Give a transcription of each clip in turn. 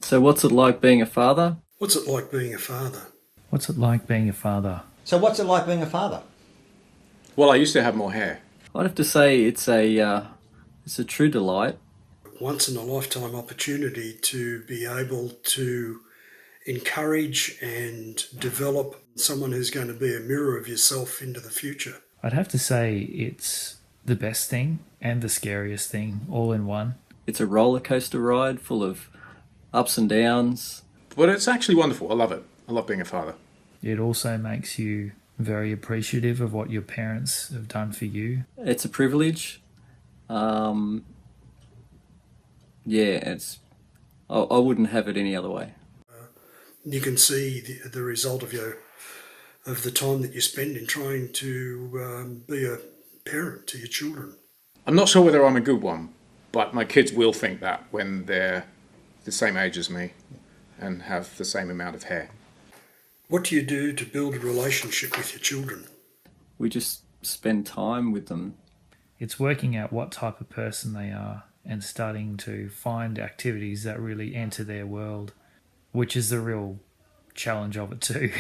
So what's it like being a father? What's it like being a father? What's it like being a father? So what's it like being a father? Well, I used to have more hair. I'd have to say it's a true delight. Once in a lifetime opportunity to be able to encourage and develop someone who's going to be a mirror of yourself into the future. I'd have to say it's the best thing and the scariest thing all in one. It's a roller coaster ride full of ups and downs. But it's actually wonderful. I love it. I love being a father. It also makes you very appreciative of what your parents have done for you. It's a privilege. I wouldn't have it any other way. You can see the result of the time that you spend in trying to be a parent to your children. I'm not sure whether I'm a good one, but my kids will think that when they're the same age as me and have the same amount of hair. What do you do to build a relationship with your children? We just spend time with them. It's working out what type of person they are and starting to find activities that really enter their world, which is the real challenge of it too.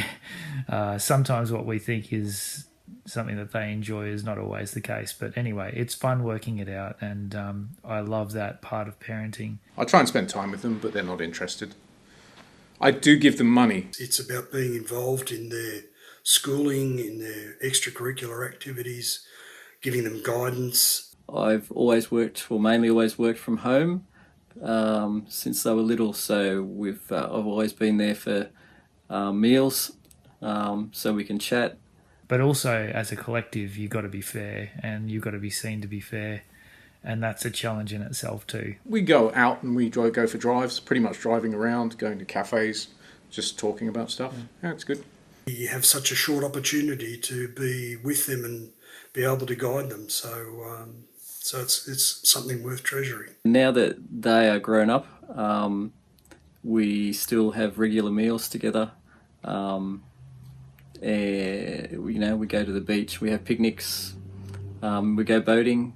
Sometimes what we think is something that they enjoy is not always the case. But anyway, it's fun working it out, and I love that part of parenting. I try and spend time with them, but they're not interested. I do give them money. It's about being involved in their schooling, in their extracurricular activities, giving them guidance. I've always worked, or mainly always worked from home since they were little. So I've always been there for meals, so we can chat. But also, as a collective, you've got to be fair, and you've got to be seen to be fair. And that's a challenge in itself too. We go out and we go for drives, pretty much driving around, going to cafes, just talking about stuff. Yeah, it's good. You have such a short opportunity to be with them and be able to guide them. So it's something worth treasuring. Now that they are grown up, we still have regular meals together. We go to the beach, we have picnics, we go boating,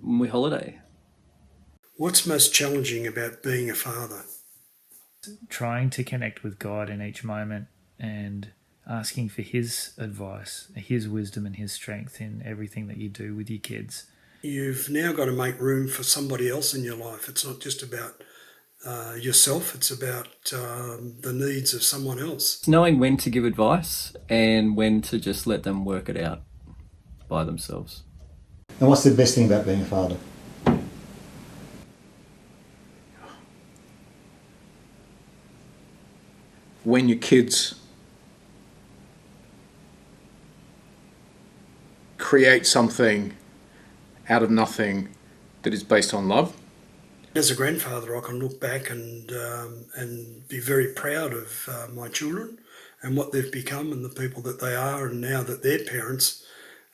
we holiday. What's most challenging about being a father? Trying to connect with God in each moment and asking for His advice, His wisdom and His strength in everything that you do with your kids. You've now got to make room for somebody else in your life. It's not just about yourself, it's about the needs of someone else. Knowing when to give advice and when to just let them work it out by themselves. And what's the best thing about being a father? When your kids create something out of nothing that is based on love. As a grandfather, I can look back and be very proud of my children and what they've become and the people that they are, and now that they're parents,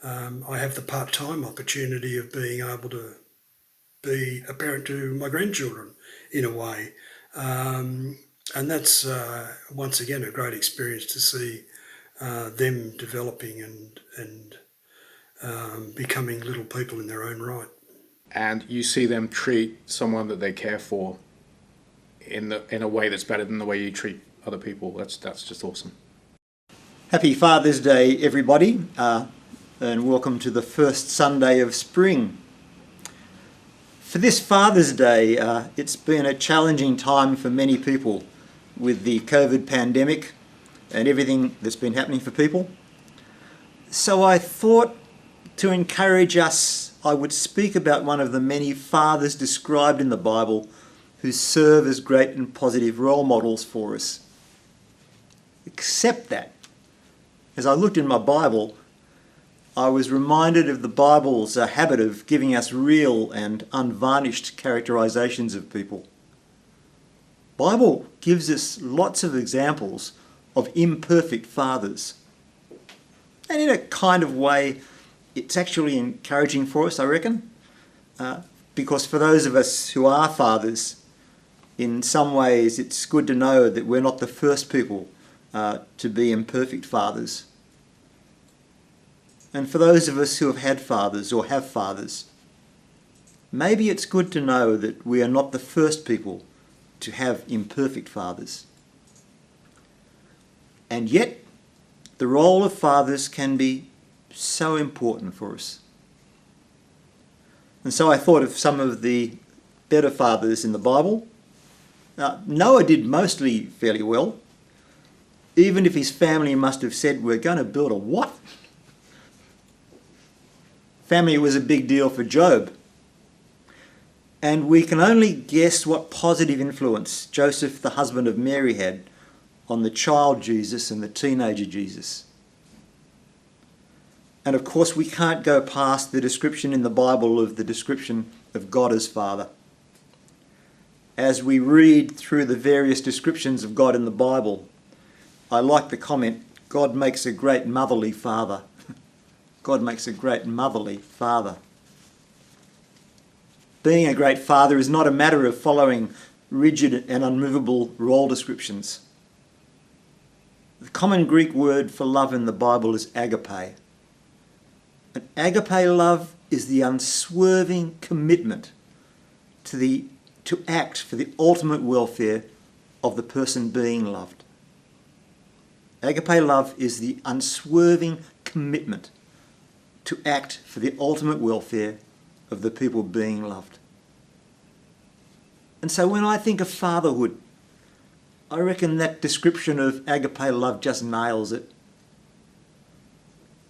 I have the part-time opportunity of being able to be a parent to my grandchildren in a way. And that's, once again, a great experience to see them developing and becoming little people in their own right. And you see them treat someone that they care for in a way that's better than the way you treat other people. That's just awesome. Happy Father's Day, everybody, and welcome to the first Sunday of spring. For this Father's Day, it's been a challenging time for many people with the COVID pandemic and everything that's been happening for people. So I thought to encourage us, I would speak about one of the many fathers described in the Bible who serve as great and positive role models for us. Except that, as I looked in my Bible, I was reminded of the Bible's habit of giving us real and unvarnished characterizations of people. The Bible gives us lots of examples of imperfect fathers. And in a kind of way, it's actually encouraging for us, I reckon, because for those of us who are fathers, in some ways it's good to know that we're not the first people to be imperfect fathers. And for those of us who have had fathers or have fathers, maybe it's good to know that we are not the first people to have imperfect fathers. And yet, the role of fathers can be so important for us. And so I thought of some of the better fathers in the Bible. Noah did mostly fairly well, even if his family must have said, "We're going to build a what?" Family was a big deal for Job. And we can only guess what positive influence Joseph, the husband of Mary, had on the child Jesus and the teenager Jesus. And of course, we can't go past the description in the Bible of the description of God as Father. As we read through the various descriptions of God in the Bible, I like the comment, God makes a great motherly father. God makes a great motherly father. Being a great father is not a matter of following rigid and unmovable role descriptions. The common Greek word for love in the Bible is agape. And agape love is the unswerving commitment to act for the ultimate welfare of the person being loved. Agape love is the unswerving commitment to act for the ultimate welfare of the people being loved. And so when I think of fatherhood, I reckon that description of agape love just nails it.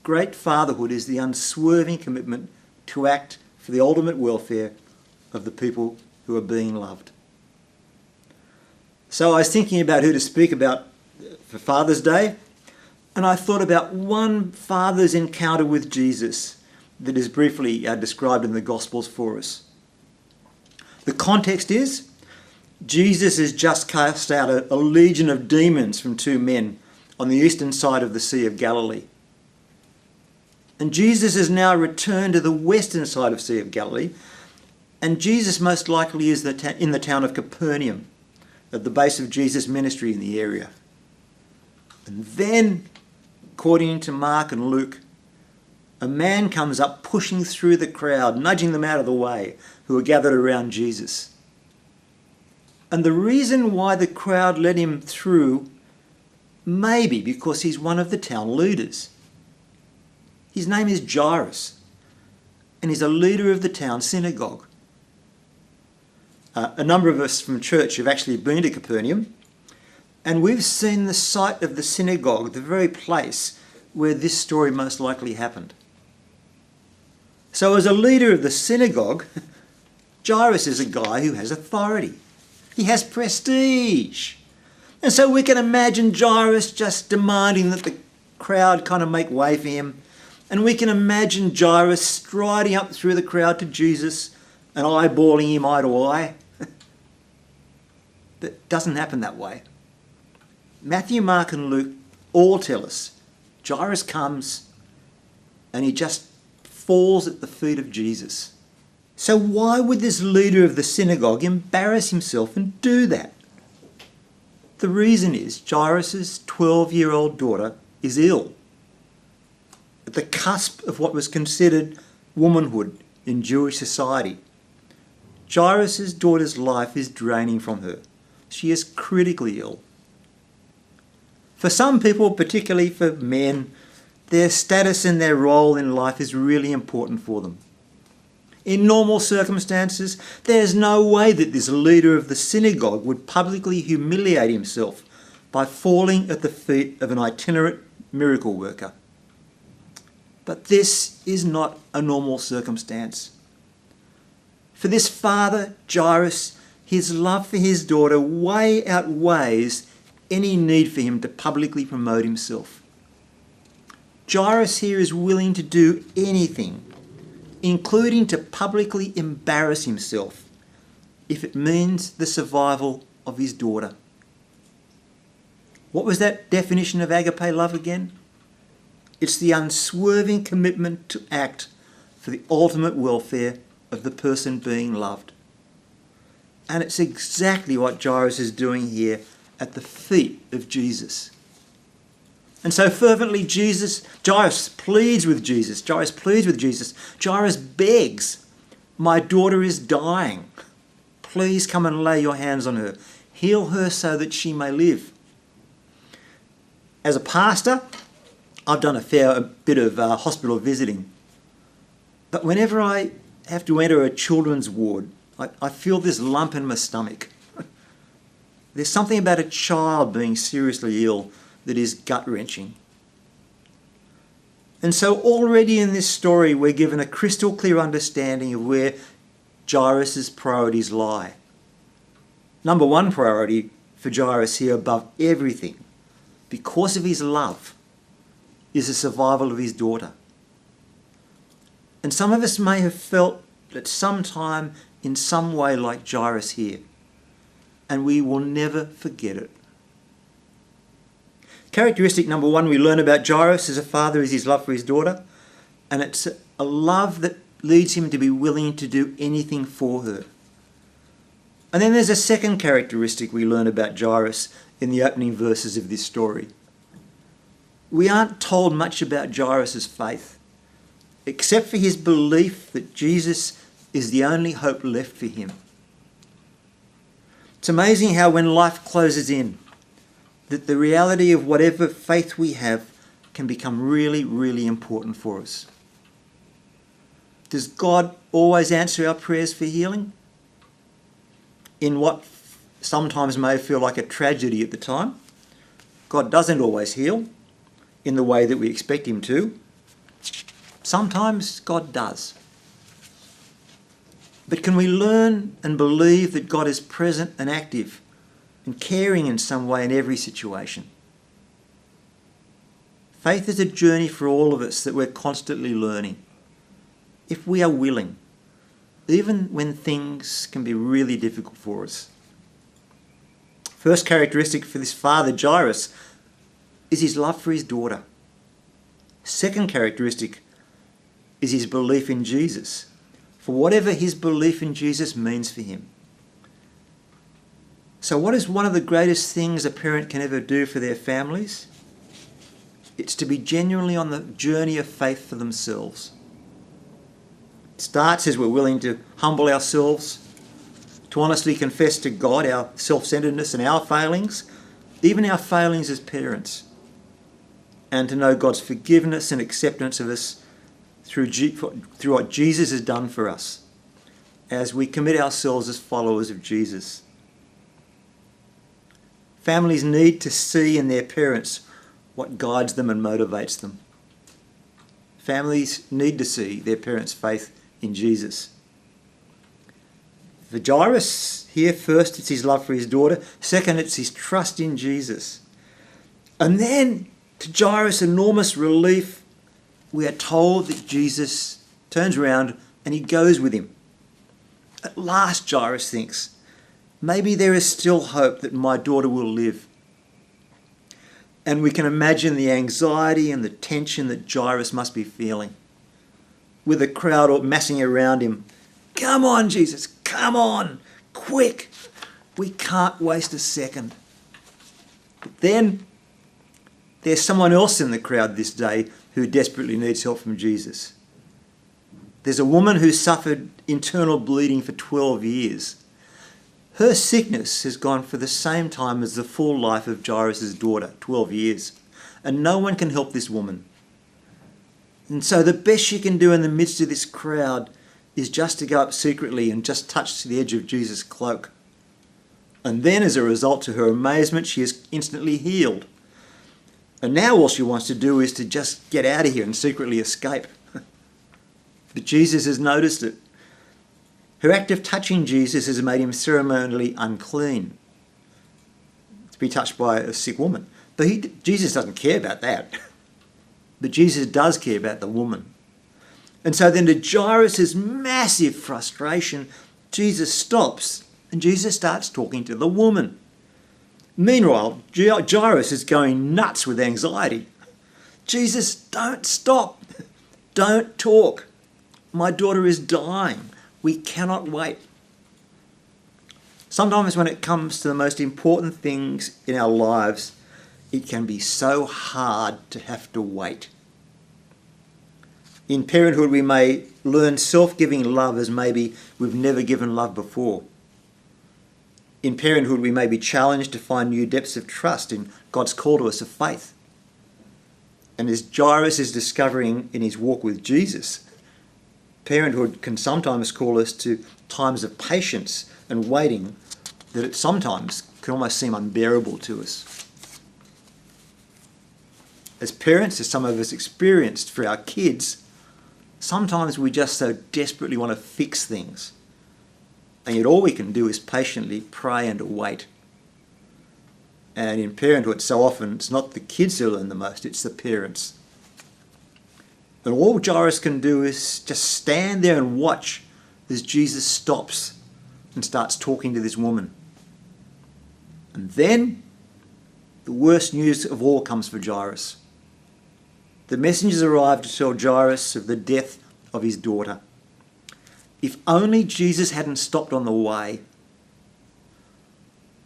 Great fatherhood is the unswerving commitment to act for the ultimate welfare of the people who are being loved. So I was thinking about who to speak about for Father's Day, and I thought about one father's encounter with Jesus that is briefly described in the Gospels for us. The context is, Jesus has just cast out a legion of demons from two men on the eastern side of the Sea of Galilee. And Jesus has now returned to the western side of Sea of Galilee, and Jesus most likely is in the town of Capernaum, at the base of Jesus' ministry in the area. And then, according to Mark and Luke, a man comes up pushing through the crowd, nudging them out of the way, who are gathered around Jesus. And the reason why the crowd let him through may be because he's one of the town leaders. His name is Jairus, and he's a leader of the town synagogue. A number of us from church have actually been to Capernaum, and we've seen the site of the synagogue, the very place where this story most likely happened. So as a leader of the synagogue, Jairus is a guy who has authority. He has prestige. And so we can imagine Jairus just demanding that the crowd kind of make way for him. And we can imagine Jairus striding up through the crowd to Jesus and eyeballing him eye to eye. But it doesn't happen that way. Matthew, Mark and Luke all tell us Jairus comes and he just falls at the feet of Jesus. So why would this leader of the synagogue embarrass himself and do that? The reason is Jairus' 12-year-old daughter is ill, at the cusp of what was considered womanhood in Jewish society. Jairus' daughter's life is draining from her. She is critically ill. For some people, particularly for men, their status and their role in life is really important for them. In normal circumstances, there's no way that this leader of the synagogue would publicly humiliate himself by falling at the feet of an itinerant miracle worker. But this is not a normal circumstance. For this father, Jairus, his love for his daughter way outweighs any need for him to publicly promote himself. Jairus here is willing to do anything, including to publicly embarrass himself, if it means the survival of his daughter. What was that definition of agape love again? It's the unswerving commitment to act for the ultimate welfare of the person being loved. And it's exactly what Jairus is doing here at the feet of Jesus. And so fervently Jairus pleads with Jesus. Jairus begs, "My daughter is dying. Please come and lay your hands on her." Heal her so that she may live. As a pastor, I've done a fair bit of hospital visiting. But whenever I have to enter a children's ward, I feel this lump in my stomach. There's something about a child being seriously ill that is gut-wrenching. And so already in this story, we're given a crystal clear understanding of where Jairus' priorities lie. Number one priority for Jairus here above everything, because of his love, is the survival of his daughter. And some of us may have felt at some time in some way like Jairus here, and we will never forget it. Characteristic number one we learn about Jairus as a father is his love for his daughter, and it's a love that leads him to be willing to do anything for her. And then there's a second characteristic we learn about Jairus in the opening verses of this story. We aren't told much about Jairus' faith, except for his belief that Jesus is the only hope left for him. It's amazing how when life closes in, that the reality of whatever faith we have can become really, really important for us. Does God always answer our prayers for healing? In what sometimes may feel like a tragedy at the time, God doesn't always heal in the way that we expect him to. Sometimes God does. But can we learn and believe that God is present and active and caring in some way in every situation? Faith is a journey for all of us that we're constantly learning. If we are willing, even when things can be really difficult for us. First characteristic for this father, Jairus, is his love for his daughter. Second characteristic is his belief in Jesus, for whatever his belief in Jesus means for him. So what is one of the greatest things a parent can ever do for their families? It's to be genuinely on the journey of faith for themselves. It starts as we're willing to humble ourselves, to honestly confess to God our self-centeredness and our failings, even our failings as parents, and to know God's forgiveness and acceptance of us through what Jesus has done for us as we commit ourselves as followers of Jesus. Families need to see in their parents what guides them and motivates them. Families need to see their parents' faith in Jesus. For Jairus, here first it's his love for his daughter. Second, it's his trust in Jesus. And then, to Jairus' enormous relief, we are told that Jesus turns around and he goes with him. At last, Jairus thinks, maybe there is still hope that my daughter will live. And we can imagine the anxiety and the tension that Jairus must be feeling, with the crowd massing around him. Come on, Jesus, come on, quick. We can't waste a second. But then there's someone else in the crowd this day who desperately needs help from Jesus. There's a woman who suffered internal bleeding for 12 years. Her sickness has gone for the same time as the full life of Jairus' daughter, 12 years. And no one can help this woman. And so the best she can do in the midst of this crowd is just to go up secretly and just touch the edge of Jesus' cloak. And then, as a result, to her amazement, she is instantly healed. And now all she wants to do is to just get out of here and secretly escape. But Jesus has noticed it. Her act of touching Jesus has made him ceremonially unclean to be touched by a sick woman. But Jesus doesn't care about that. But Jesus does care about the woman. And so then, to Jairus' massive frustration, Jesus stops and Jesus starts talking to the woman. Meanwhile, Jairus is going nuts with anxiety. Jesus, don't stop. Don't talk. My daughter is dying. We cannot wait. Sometimes when it comes to the most important things in our lives, it can be so hard to have to wait. In parenthood, we may learn self-giving love as maybe we've never given love before. In parenthood, we may be challenged to find new depths of trust in God's call to us of faith. And as Jairus is discovering in his walk with Jesus, parenthood can sometimes call us to times of patience and waiting that it sometimes can almost seem unbearable to us. As parents, as some of us experienced for our kids, sometimes we just so desperately want to fix things. And yet all we can do is patiently pray and wait. And in parenthood, so often it's not the kids who learn the most, it's the parents. And all Jairus can do is just stand there and watch as Jesus stops and starts talking to this woman. And then the worst news of all comes for Jairus. The messengers arrive to tell Jairus of the death of his daughter. If only Jesus hadn't stopped on the way.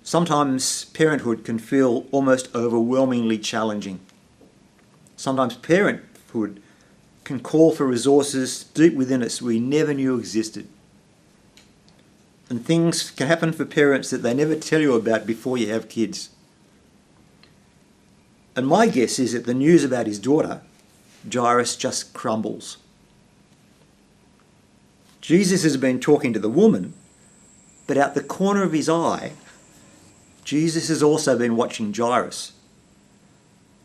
Sometimes parenthood can feel almost overwhelmingly challenging. Sometimes parenthood can call for resources deep within us we never knew existed. And things can happen for parents that they never tell you about before you have kids. And my guess is that the news about his daughter, Jairus just crumbles. Jesus has been talking to the woman, but out the corner of his eye, Jesus has also been watching Jairus.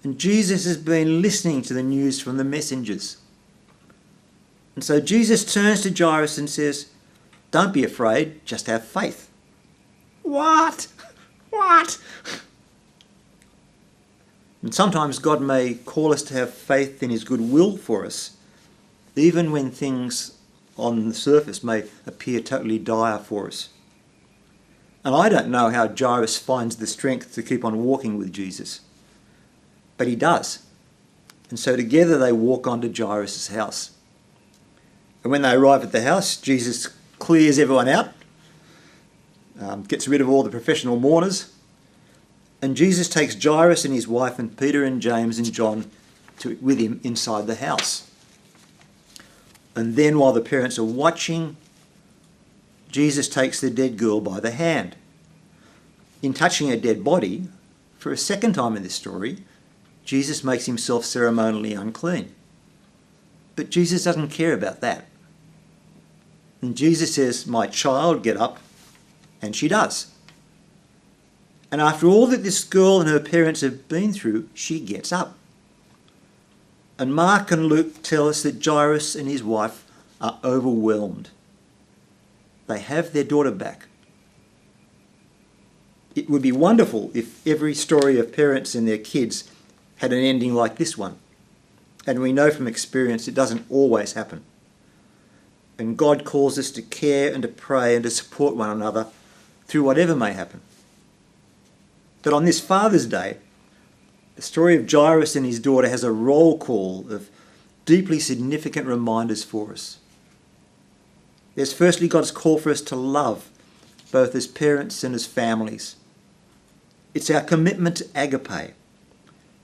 And Jesus has been listening to the news from the messengers. And so Jesus turns to Jairus and says, "Don't be afraid, just have faith." What? And sometimes God may call us to have faith in his goodwill for us, even when things on the surface may appear totally dire for us. And I don't know how Jairus finds the strength to keep on walking with Jesus, but he does. And so together they walk on to Jairus' house. And when they arrive at the house, Jesus clears everyone out, gets rid of all the professional mourners, and Jesus takes Jairus and his wife and Peter and James and John with him inside the house. And then while the parents are watching, Jesus takes the dead girl by the hand. In touching a dead body, for a second time in this story, Jesus makes himself ceremonially unclean. But Jesus doesn't care about that. And Jesus says, "My child, get up," and she does. And after all that this girl and her parents have been through, she gets up. And Mark and Luke tell us that Jairus and his wife are overwhelmed. They have their daughter back. It would be wonderful if every story of parents and their kids had an ending like this one. And we know from experience it doesn't always happen. And God calls us to care and to pray and to support one another through whatever may happen. But on this Father's Day, the story of Jairus and his daughter has a roll call of deeply significant reminders for us. There's firstly God's call for us to love, both as parents and as families. It's our commitment to agape.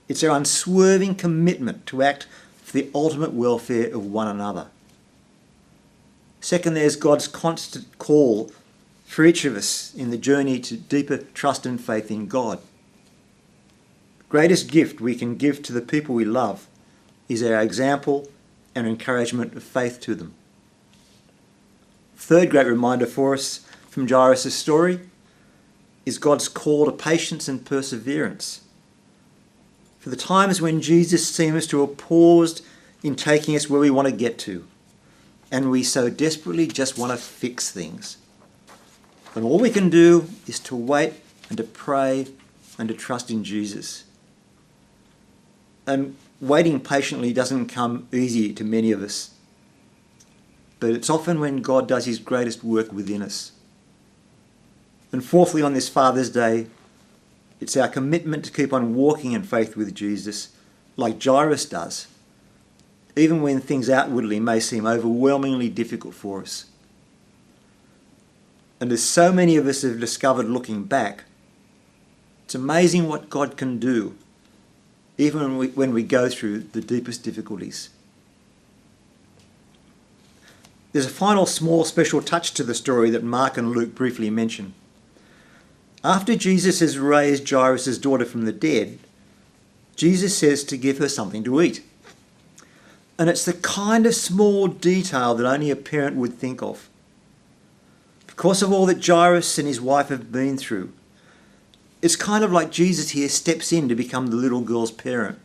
It's our unswerving commitment to act for the ultimate welfare of one another. Second, there's God's constant call for each of us in the journey to deeper trust and faith in God. The greatest gift we can give to the people we love is our example and encouragement of faith to them. Third great reminder for us from Jairus' story is God's call to patience and perseverance. For the times when Jesus seems to have paused in taking us where we want to get to, and we so desperately just want to fix things. And all we can do is to wait and to pray and to trust in Jesus. And waiting patiently doesn't come easy to many of us. But it's often when God does his greatest work within us. And fourthly, on this Father's Day, it's our commitment to keep on walking in faith with Jesus, like Jairus does, even when things outwardly may seem overwhelmingly difficult for us. And as so many of us have discovered looking back, it's amazing what God can do, even when we go through the deepest difficulties. There's a final small special touch to the story that Mark and Luke briefly mention. After Jesus has raised Jairus' daughter from the dead, Jesus says to give her something to eat. And it's the kind of small detail that only a parent would think of. Because of all that Jairus and his wife have been through, it's kind of like Jesus here steps in to become the little girl's parent.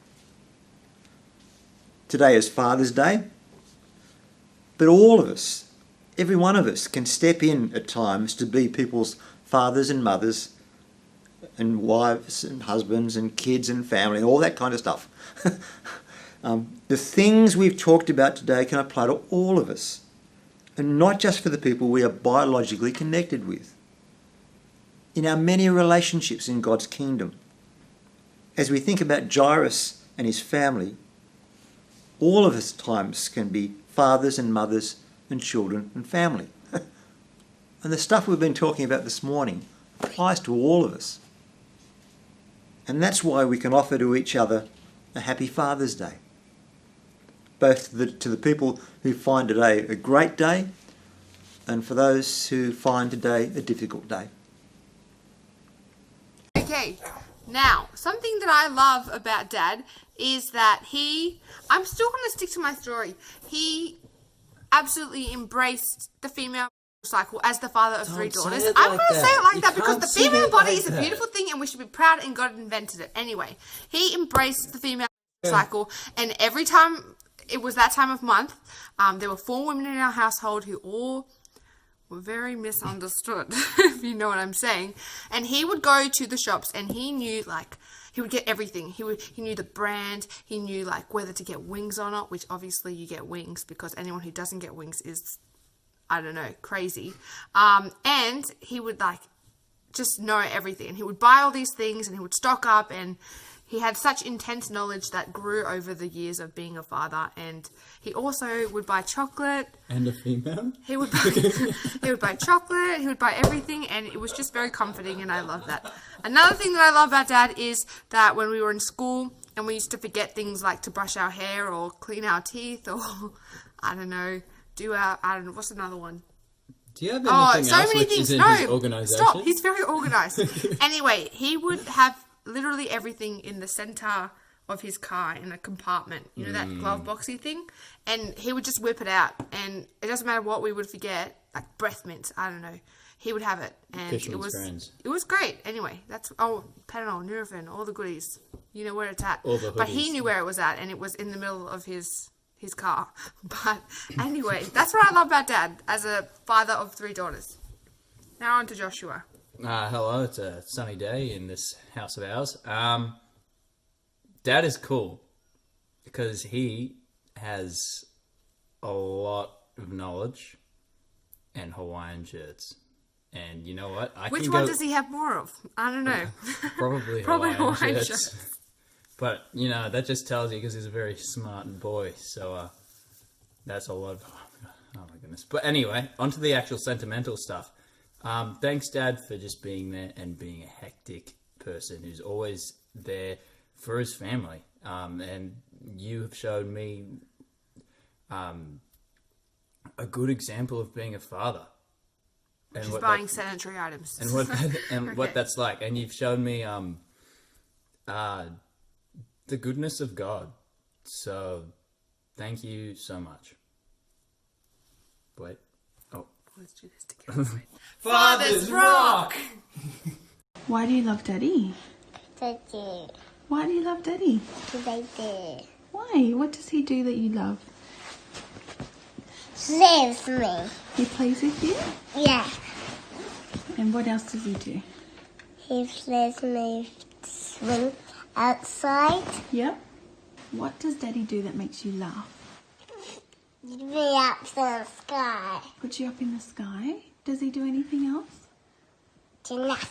Today is Father's Day, but all of us, every one of us, can step in at times to be people's fathers and mothers and wives and husbands and kids and family and all that kind of stuff. The things we've talked about today can apply to all of us, and not just for the people we are biologically connected with. In our many relationships in God's kingdom, as we think about Jairus and his family, all of us times can be fathers and mothers and children and family. And the stuff we've been talking about this morning applies to all of us. And that's why we can offer to each other a happy Father's Day, both to the people who find today a great day and for those who find today a difficult day. Okay, now, something that I love about Dad is that I'm still going to stick to my story, he absolutely embraced the female cycle as the father of three daughters. I'm going to say it like that because the female body is a beautiful thing and we should be proud and God invented it. Anyway, he embraced the female cycle, and every time it was that time of month, there were 4 women in our household who all were very misunderstood, if you know what I'm saying. And he would go to the shops and he knew, he would get everything. He knew the brand, he knew, whether to get wings or not, which obviously you get wings because anyone who doesn't get wings is, I don't know, crazy. And he would, just know everything. And he would buy all these things and he would stock up, and he had such intense knowledge that grew over the years of being a father. And he also would buy chocolate. And a female? He would buy chocolate, he would buy everything, and it was just very comforting, and I love that. Another thing that I love about Dad is that when we were in school and we used to forget things like to brush our hair or clean our teeth or, I don't know, what's another one? Do you have anything else which is in his organisation? Stop, he's very organised. Anyway, he would have literally everything in the centre of his car in a compartment, you know, that glove boxy thing, and he would just whip it out, and it doesn't matter what we would forget, like breath mints, I don't know, he would have it, and it was great. Anyway, that's Panadol, Nurofen, all the goodies, you know where it's at, but he knew where it was at, and it was in the middle of his car. But anyway, that's what I love about Dad as a father of 3 daughters. Now on to Joshua. Hello, it's a sunny day in this house of ours. Dad is cool because he has a lot of knowledge and Hawaiian shirts. And you know what? Which one does he have more of? I don't know. Probably Hawaiian shirts. But, you know, that just tells you because he's a very smart boy. So that's a lot of... Oh, my goodness. But anyway, onto the actual sentimental stuff. Thanks, Dad, for just being there and being a hectic person who's always there for his family. And you have shown me a good example of being a father. And just buying sanitary items. And what that's like. And you've shown me the goodness of God. So, thank you so much. Wait. Oh. Let's do this together. Fathers rock! Why do you love Daddy? Daddy. Why do you love Daddy? Daddy. Why? What does he do that you love? Saves me. He plays with you? Yeah. And what else does he do? He lets me swim outside. Yep. What does Daddy do that makes you laugh? Me up in the sky. Puts you up in the sky? Does he do anything else? Gymnastics.